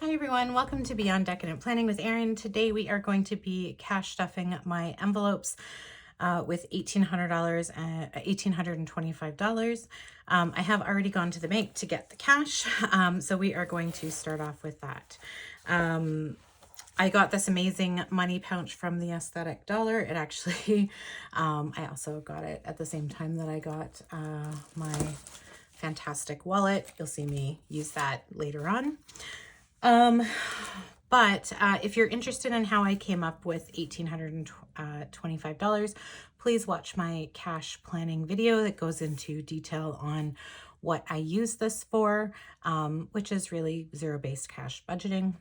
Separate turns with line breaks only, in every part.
Hi everyone, welcome to Beyond Decadent Planning with Erin. Today we are going to be cash stuffing my envelopes with $1,825. I have already gone to the bank to get the cash, so we are going to start off with that. I got this amazing money pouch from the Aesthetic Dollar. It actually, I also got it at the same time that I got my fantastic wallet. You'll see me use that later on. But if you're interested in how I came up with $1,825, please watch my cash planning video that goes into detail on what I use this for, which is really zero-based cash budgeting.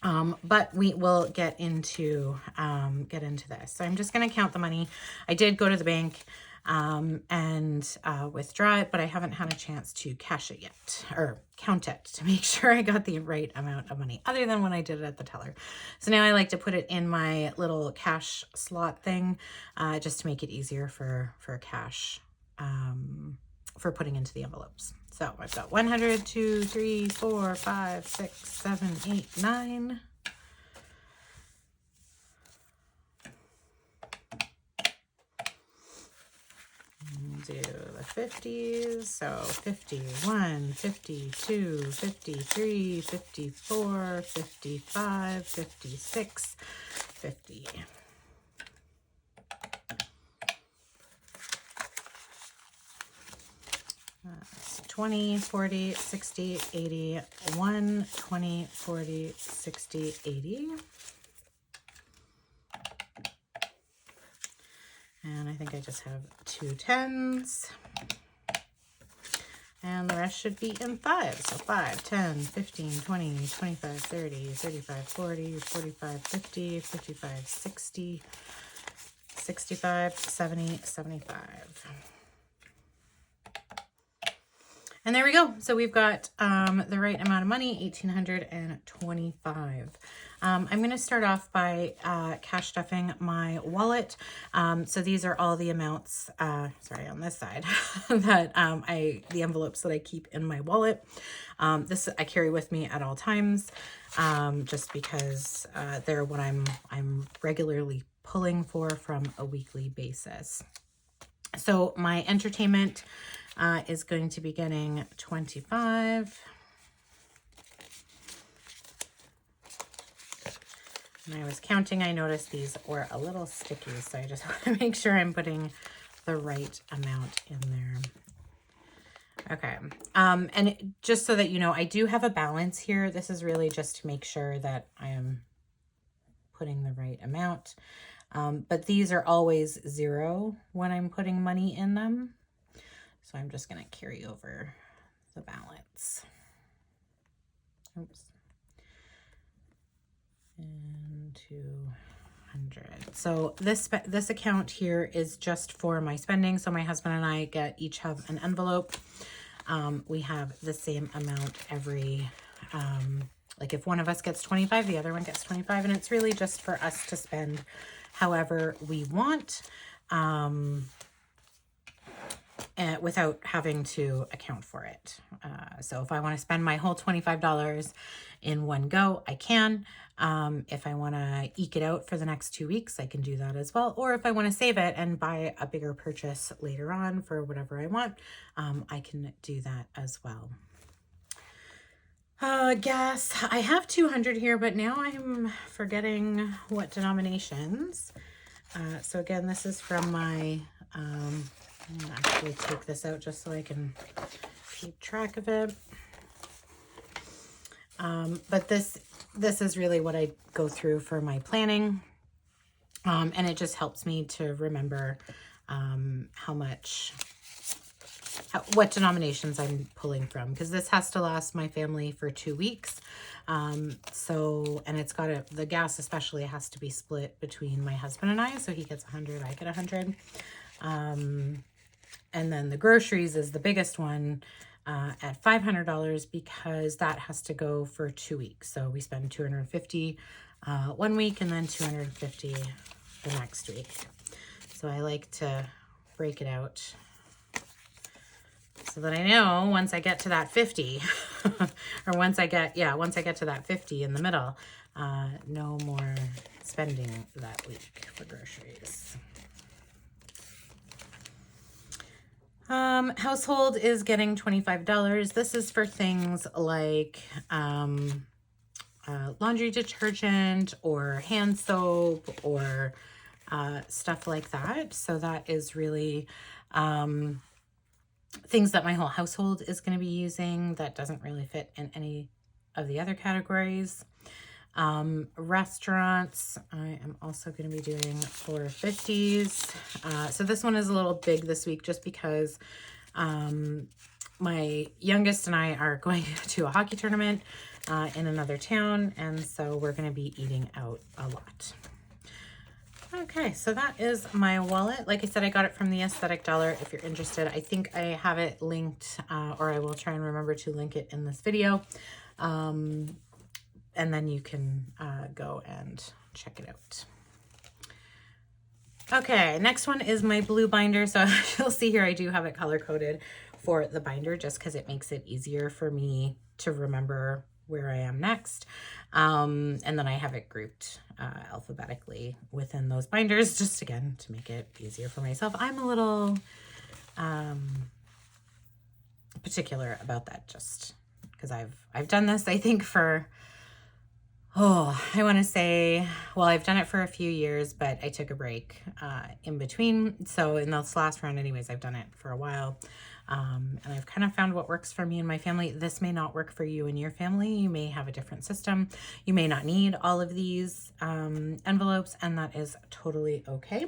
But we will get into this. So I'm just going to count the money. I did go to the bank and withdraw it, but I haven't had a chance to cash it yet, or count it to make sure I got the right amount of money, other than when I did it at the teller. So now I like to put it in my little cash slot thing, just to make it easier for cash, for putting into the envelopes. So I've got 100, 2, 3, 4, 5, 6, 7, 8, 9. Do the 50s, so 51, 52, 53, 54, 55, 56, 50. That's 20, 40, 60, 80, 1, 20, 40, 60, 80. And I think I just have 2 10s. And the rest should be in 5. So 5, 10, 15, 20, 25, 30, 35, 40, 45, 50, 55, 60, 65, 70, 75. And there we go. So we've got the right amount of money, $1,825. I'm going to start off by cash stuffing my wallet. So these are all the amounts, sorry, on this side, that the envelopes that I keep in my wallet. This I carry with me at all times, just because they're what I'm regularly pulling for from a weekly basis. So my entertainment is going to be getting 25. When I was counting, I noticed these were a little sticky, so I just want to make sure I'm putting the right amount in there. Okay, and just so that you know, I do have a balance here. This is really just to make sure that I am putting the right amount. But these are always 0 when I'm putting money in them. So I'm just going to carry over the balance. Oops. And 200. So this account here is just for my spending. So my husband and I each have an envelope. We have the same amount every, like if one of us gets 25, the other one gets 25. And it's really just for us to spend however we want, without having to account for it. So if I want to spend my whole $25 in one go, I can. If I want to eke it out for the next 2 weeks, I can do that as well. Or if I want to save it and buy a bigger purchase later on for whatever I want, I can do that as well. Gas, I have 200 here, but now I'm forgetting what denominations. So again, this is from my, I'm gonna actually take this out just so I can keep track of it. But this is really what I go through for my planning. And it just helps me to remember what denominations I'm pulling from, because this has to last my family for 2 weeks. And it's the gas especially has to be split between my husband and I. So he gets 100, I get 100. And then the groceries is the biggest one at $500, because that has to go for 2 weeks. So we spend $250 1 week and then $250 the next week. So I like to break it out so that I know once I get to that 50 or once I get to that 50 in the middle, no more spending that week for groceries. Household is getting $25. This is for things like laundry detergent or hand soap or stuff like that. So that is really things that my whole household is going to be using that doesn't really fit in any of the other categories. Restaurants, I am also going to be doing for 50s. So this one is a little big this week just because my youngest and I are going to a hockey tournament in another town, and so we're going to be eating out a lot. Okay, so that is my wallet. Like I said, I got it from the Aesthetic Dollar. If you're interested, I think I have it linked, or I will try and remember to link it in this video. And then you can go and check it out. Okay, next one is my blue binder. So you'll see here I do have it color-coded for the binder just because it makes it easier for me to remember where I am next. And then I have it grouped alphabetically within those binders, just again to make it easier for myself. I'm a little particular about that just because I've done this, I think, for I want to say, well, I've done it for a few years, but I took a break in between. So in this last round anyways, I've done it for a while. And I've kind of found what works for me and my family. This may not work for you and your family. You may have a different system. You may not need all of these envelopes, and that is totally okay.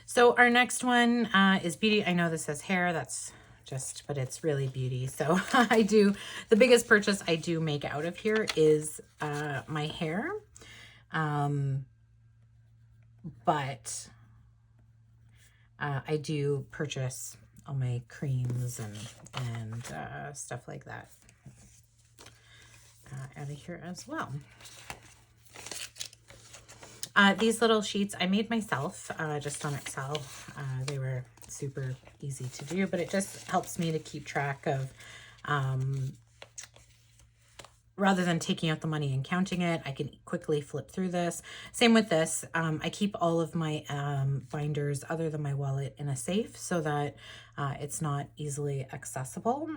So our next one is beauty. I know this says hair. That's just, but it's really beauty. So the biggest purchase I do make out of here is my hair. But I do purchase all my creams and stuff like that out of here as well. These little sheets I made myself just on Excel. They were super easy to do, but it just helps me to keep track of, rather than taking out the money and counting it, I can quickly flip through this. Same with this. I keep all of my binders other than my wallet in a safe so that it's not easily accessible.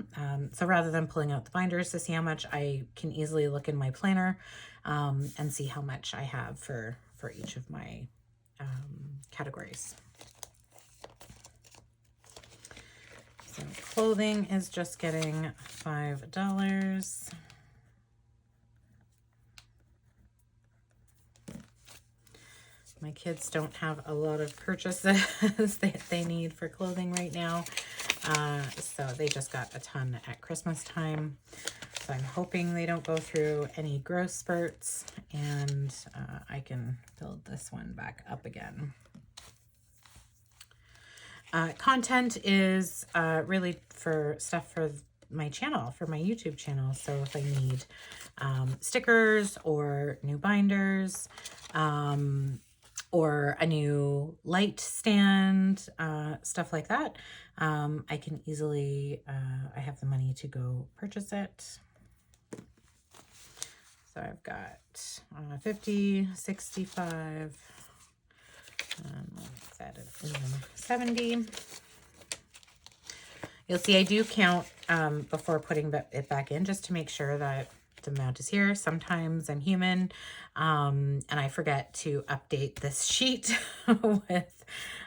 So rather than pulling out the binders to see how much, I can easily look in my planner and see how much I have for each of my categories. So clothing is just getting $5. My kids don't have a lot of purchases that they need for clothing right now. So they just got a ton at Christmas time. So I'm hoping they don't go through any growth spurts, and I can build this one back up again. Content is really for stuff for my channel, for my YouTube channel. So if I need stickers or new binders, or a new light stand, stuff like that, I can easily, I have the money to go purchase it. So I've got 50, 65, that is 70. You'll see I do count before putting it back in just to make sure that the amount is here. Sometimes I'm human and I forget to update this sheet with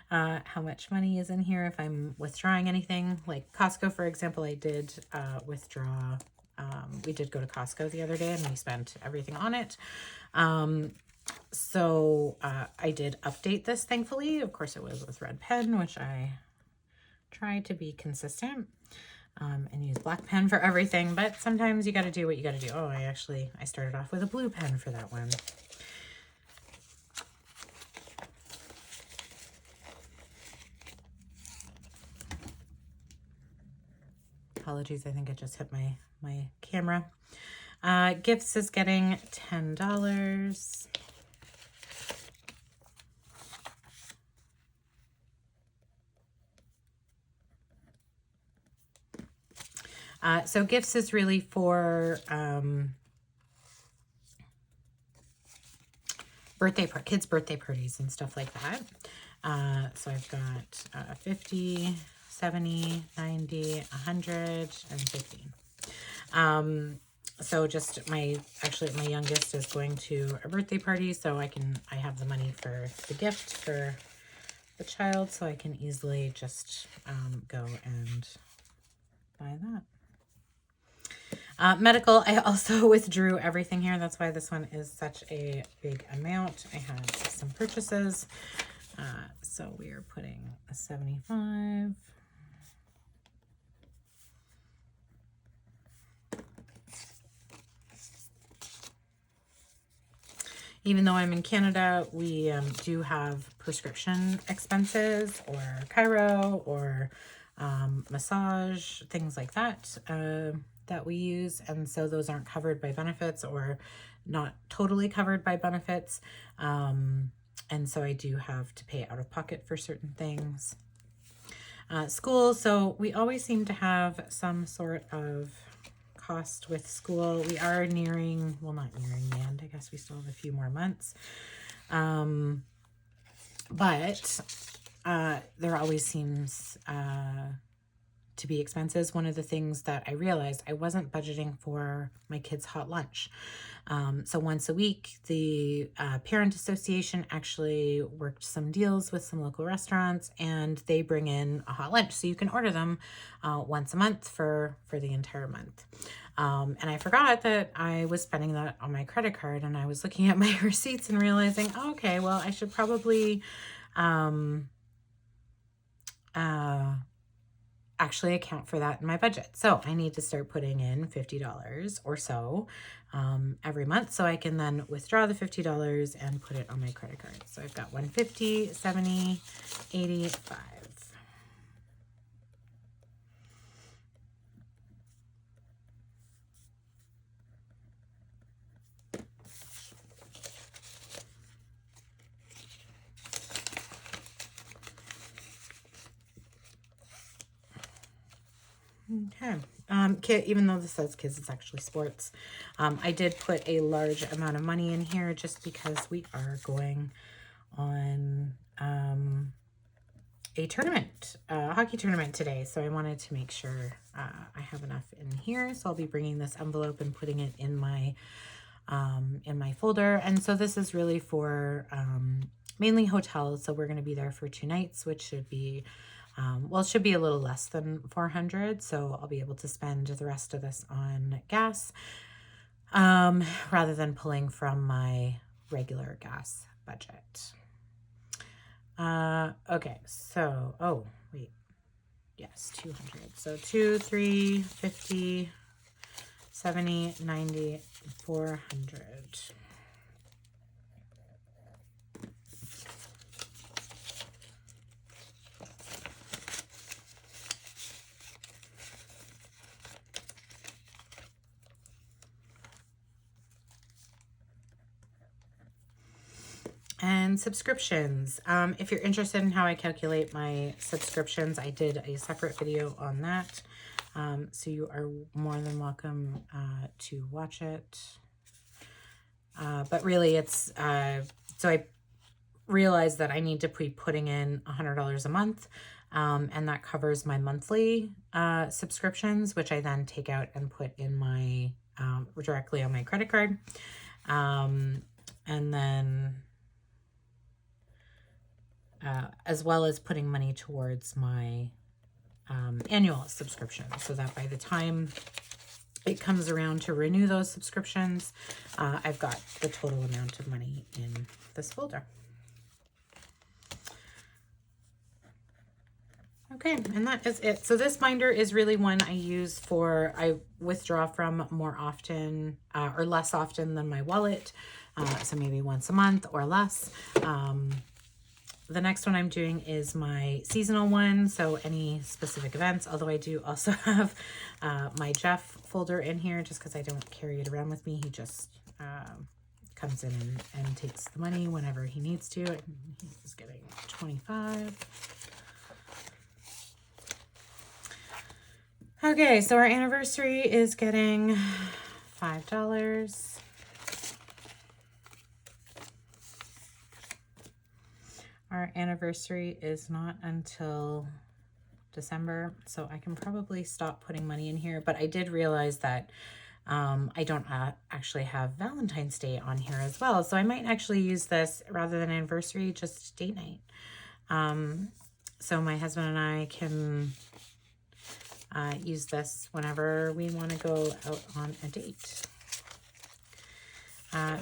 how much money is in here if I'm withdrawing anything. Like Costco, for example, I did withdraw. We did go to Costco the other day and we spent everything on it. So I did update this, thankfully. Of course, it was with red pen, which I try to be consistent and use black pen for everything. But sometimes you got to do what you got to do. Oh, I started off with a blue pen for that one. Apologies, I think I just hit my camera. Gifts is getting $10. So gifts is really for kids' birthday parties and stuff like that. So I've got 50, 70, 90, 100, and 50. So just actually my youngest is going to a birthday party, so I have the money for the gift for the child, so I can easily just go and buy that. Medical, I also withdrew everything here. That's why this one is such a big amount. I had some purchases. So we are putting a 75. Even though I'm in Canada, we do have prescription expenses or chiro or massage, things like that, that we use. And so those aren't covered by benefits or not totally covered by benefits. And so I do have to pay out of pocket for certain things. School, so we always seem to have some sort of cost with school. We are nearing, well, not nearing the end. I guess we still have a few more months. But there always seems to be expenses. One of the things that I realized, I wasn't budgeting for my kids' hot lunch. So once a week, the parent association actually worked some deals with some local restaurants, and they bring in a hot lunch. So you can order them once a month for the entire month. And I forgot that I was spending that on my credit card, and I was looking at my receipts and realizing, oh, okay, well, I should probably actually account for that in my budget. So I need to start putting in $50 or so every month, so I can then withdraw the $50 and put it on my credit card. So I've got 150, 70, 85. Okay. Even though this says kids, it's actually sports. I did put a large amount of money in here just because we are going on a tournament, a hockey tournament today. So I wanted to make sure I have enough in here. So I'll be bringing this envelope and putting it in my folder. And so this is really for mainly hotels. So we're going to be there for 2 nights, which should be well, it should be a little less than 400, so I'll be able to spend the rest of this on gas rather than pulling from my regular gas budget. Okay, so, oh, wait, yes, 200. So 2, 3, 50, 70, 90, 400. And subscriptions. If you're interested in how I calculate my subscriptions, I did a separate video on that. So you are more than welcome to watch it. But really it's, so I realized that I need to be putting in $100 a month. And that covers my monthly subscriptions, which I then take out and put in my, directly on my credit card. And then as well as putting money towards my annual subscription, so that by the time it comes around to renew those subscriptions, I've got the total amount of money in this folder. Okay, and that is it. So this binder is really one I use for, I withdraw from more often or less often than my wallet. So maybe once a month or less. The next one I'm doing is my seasonal one, so any specific events, although I do also have my Jeff folder in here just because I don't carry it around with me. He just comes in and takes the money whenever he needs to. He's getting 25. Okay, so our anniversary is getting $5. Our anniversary is not until December, so I can probably stop putting money in here, but I did realize that I don't actually have Valentine's Day on here as well, so I might actually use this rather than anniversary, just date night. So my husband and I can use this whenever we want to go out on a date.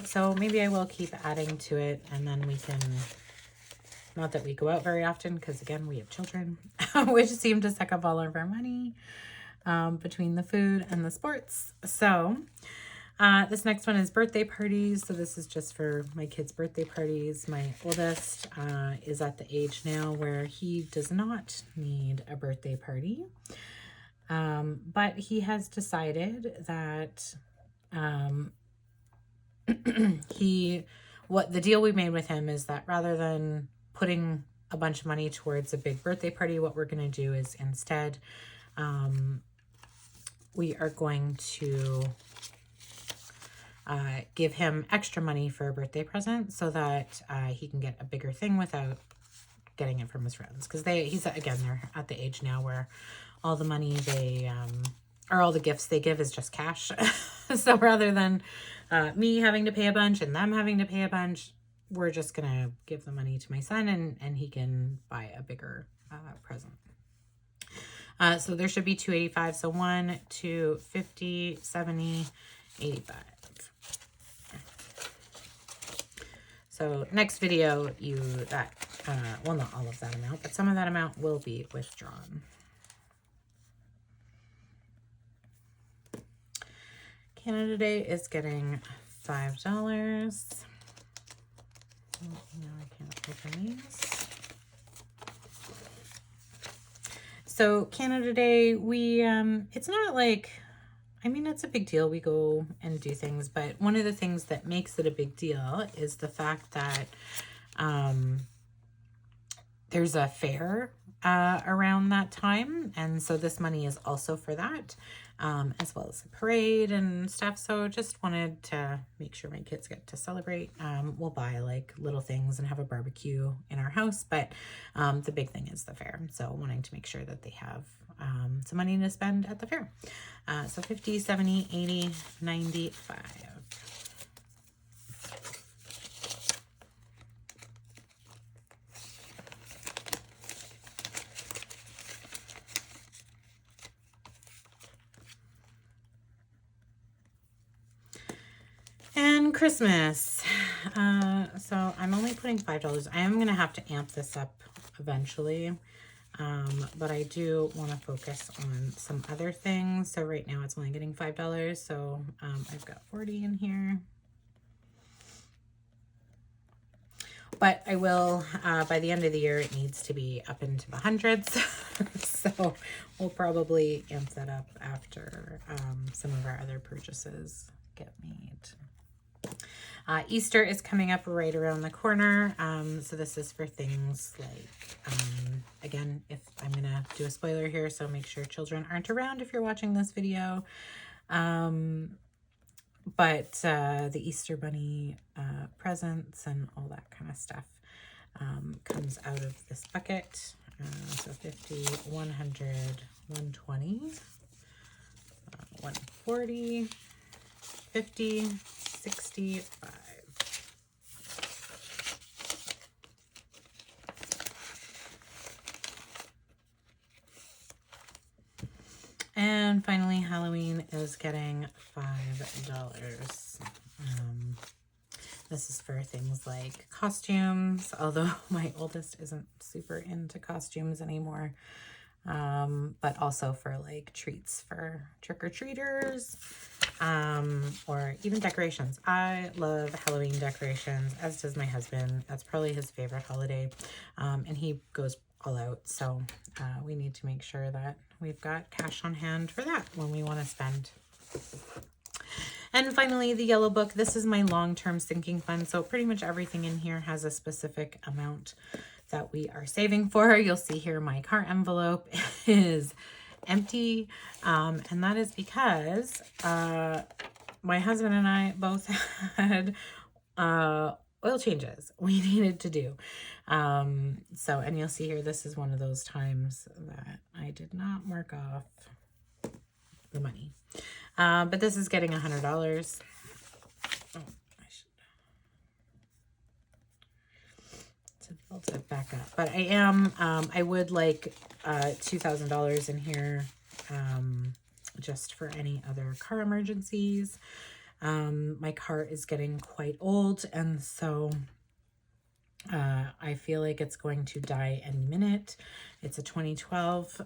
So maybe I will keep adding to it, and then we can, not that we go out very often, because again, we have children, which seem to suck up all of our money between the food and the sports. So this next one is birthday parties. So this is just for my kids' birthday parties. My oldest is at the age now where he does not need a birthday party. But he has decided that what the deal we made with him is that rather than putting a bunch of money towards a big birthday party, what we're going to do is instead we are going to give him extra money for a birthday present so that he can get a bigger thing without getting it from his friends. Because they're at the age now where all the money or all the gifts they give is just cash. So rather than me having to pay a bunch and them having to pay a bunch, we're just going to give the money to my son and he can buy a bigger present. So there should be 285. So 1, 2, 50, 70, 85. So next video, well, not all of that amount, but some of that amount will be withdrawn. Canada Day is getting $5. Oh, now I can't open these. So Canada Day, it's not like, I mean, it's a big deal. We go and do things, but one of the things that makes it a big deal is the fact that there's a fair around that time. And so this money is also for that, as well as a parade and stuff. So just wanted to make sure my kids get to celebrate. We'll buy like little things and have a barbecue in our house, but the big thing is the fair. So wanting to make sure that they have some money to spend at the fair. So 50, 70, 80, 95. And Christmas. So I'm only putting $5. I am going to have to amp this up eventually. But I do want to focus on some other things. So right now it's only getting $5. So I've got 40 in here. But I will, by the end of the year, it needs to be up into the hundreds. So we'll probably amp that up after some of our other purchases get made. Easter is coming up right around the corner. So this is for things like, again, if I'm going to do a spoiler here, so make sure children aren't around if you're watching this video. But the Easter Bunny presents and all that kind of stuff comes out of this bucket. So 50, 100, 120, 140, 50, 65. And finally, Halloween is getting $5. This is for things like costumes, although my oldest isn't super into costumes anymore. But also for like treats for trick-or-treaters, or even decorations. I love Halloween decorations, as does my husband. That's probably his favorite holiday. And he goes all out. So we need to make sure that we've got cash on hand for that when we want to spend. And finally, the yellow book. This is my long-term sinking fund. So pretty much everything in here has a specific amount that we are saving for. You'll see here my car envelope is empty. And that is because my husband and I both had oil changes we needed to do. So, and you'll see here, this is one of those times that I did not mark off the money. But this is getting $100. Oh, I should to be able to back up. But I am, I would like $2,000 in here just for any other car emergencies. My car is getting quite old, and so I feel like it's going to die any minute. It's a 2012,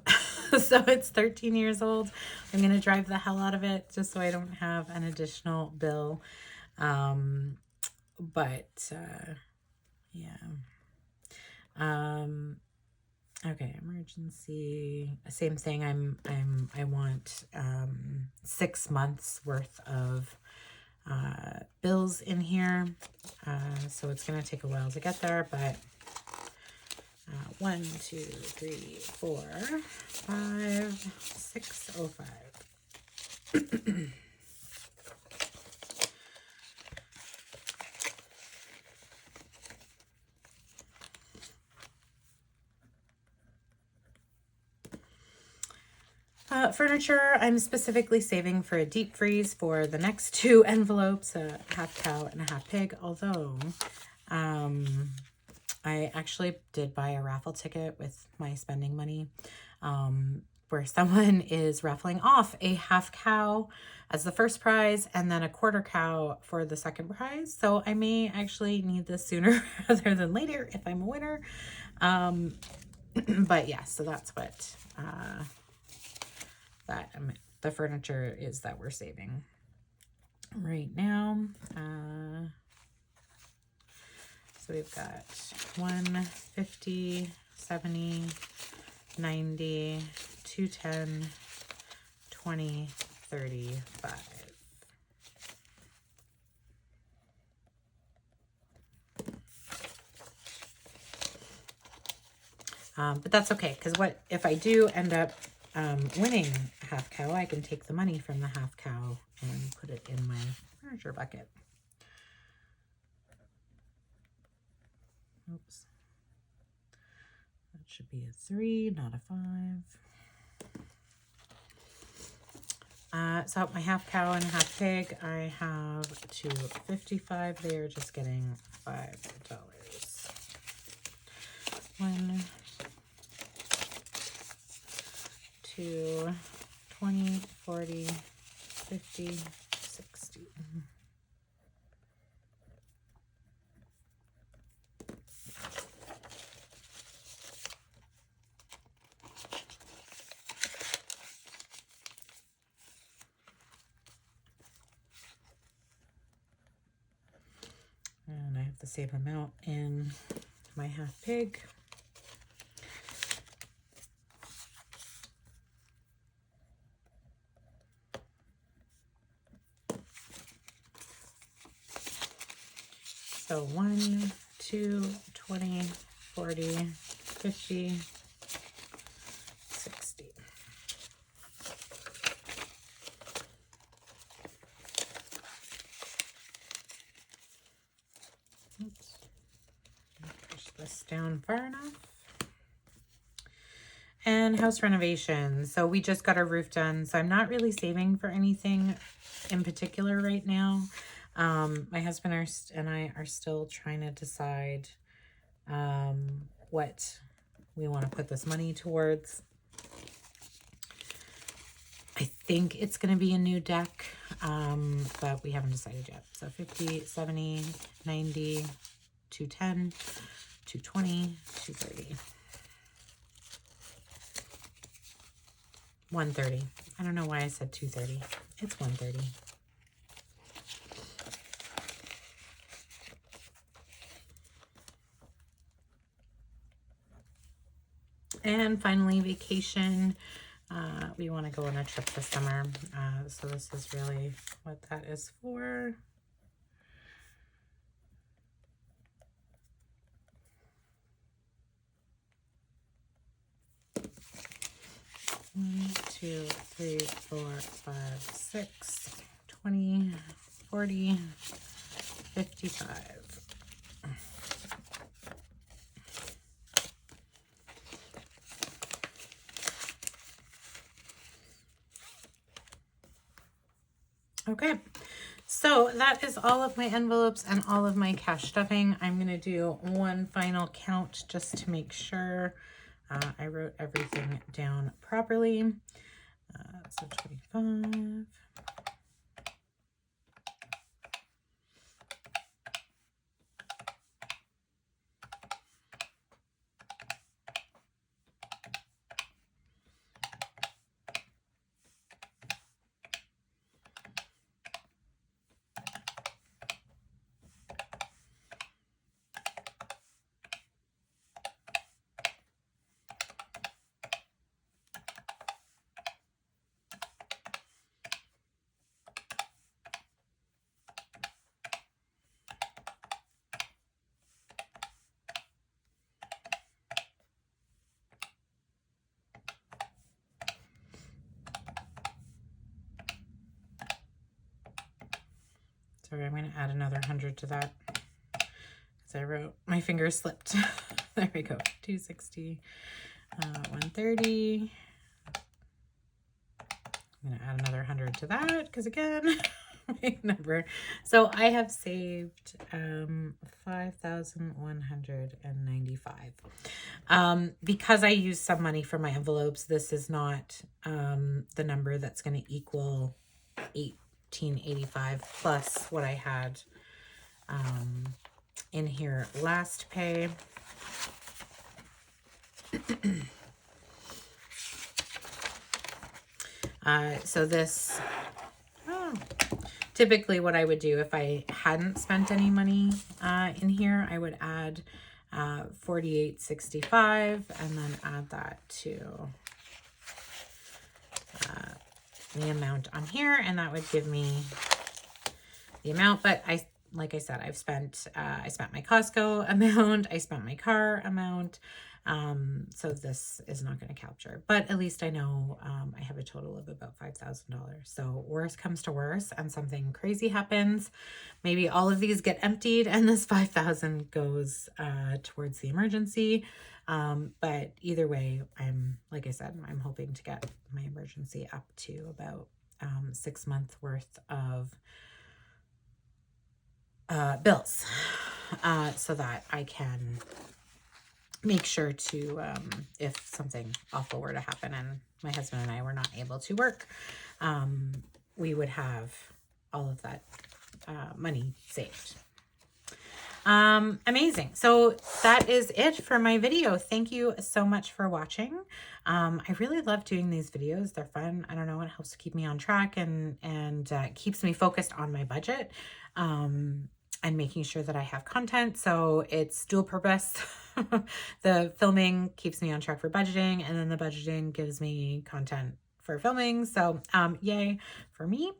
so it's 13 years old. I'm going to drive the hell out of it just so I don't have an additional bill. Yeah. Okay, emergency, same thing. I want 6 months worth of bills in here. So it's going to take a while to get there, but 1, 2, 3, 4, 5, 6, oh, 5. Furniture, I'm specifically saving for a deep freeze for the next 2 envelopes, a half cow and a half pig, although I actually did buy a raffle ticket with my spending money, where someone is raffling off a half cow as the first prize and then a quarter cow for the second prize. So I may actually need this sooner rather than later if I'm a winner. But yeah, so that's what the furniture is that we're saving right now. So we've got 150, 70, 90, 210, 20, 35. But that's okay, because what if I do end up winning a half cow, I can take the money from the half cow and put it in my furniture bucket. Oops. That should be a 3, not a 5. So my half cow and half pig, I have 255. They're just getting $5. 1, 2, 20, 40, 50, 60. And I have the same amount in my half pig. So 1, 2, 20, 40, 50, 60. Oops. Push this down far enough. And house renovation. So we just got our roof done. So I'm not really saving for anything in particular right now. My husband and I are still trying to decide what we want to put this money towards. I think it's going to be a new deck, but we haven't decided yet. So 50, 70, 90, 210, 220, 230. 130. I don't know why I said 230. It's 130. And finally, vacation. We want to go on a trip this summer. So this is really what that is for. One, 2, 3, 4, 5, 6, 20, 40, 55. Okay, so that is all of my envelopes and all of my cash stuffing. I'm going to do one final count just to make sure I wrote everything down properly. So 25. Sorry, I'm going to add another 100 to that because I wrote, my fingers slipped. There we go. 260, 130. I'm going to add another 100 to that because again, my number. So I have saved 5,195. Because I used some money from my envelopes, this is not the number that's going to equal 1885 plus what I had in here last pay. So this, typically what I would do if I hadn't spent any money in here, I would add 48.65 and then add that to the amount on here, and that would give me the amount. But like I said, I spent my Costco amount, I spent my car amount, so this is not going to capture, but at least I know I have a total of about $5,000. So worst comes to worst and something crazy happens, maybe all of these get emptied and this 5,000 goes towards the emergency. But either way, like I said, I'm hoping to get my emergency up to about 6 months worth of bills, so that I can make sure to, if something awful were to happen and my husband and I were not able to work, we would have all of that money saved. Amazing. So that is it for my video. Thank you so much for watching. I really love doing these videos. They're fun. I don't know, it helps to keep me on track and keeps me focused on my budget, and making sure that I have content. So it's dual purpose. The filming keeps me on track for budgeting, and then the budgeting gives me content for filming. So yay for me.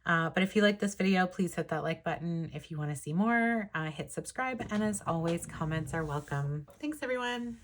But if you like this video, please hit that like button. If you want to see more, hit subscribe. And as always, comments are welcome. Thanks, everyone.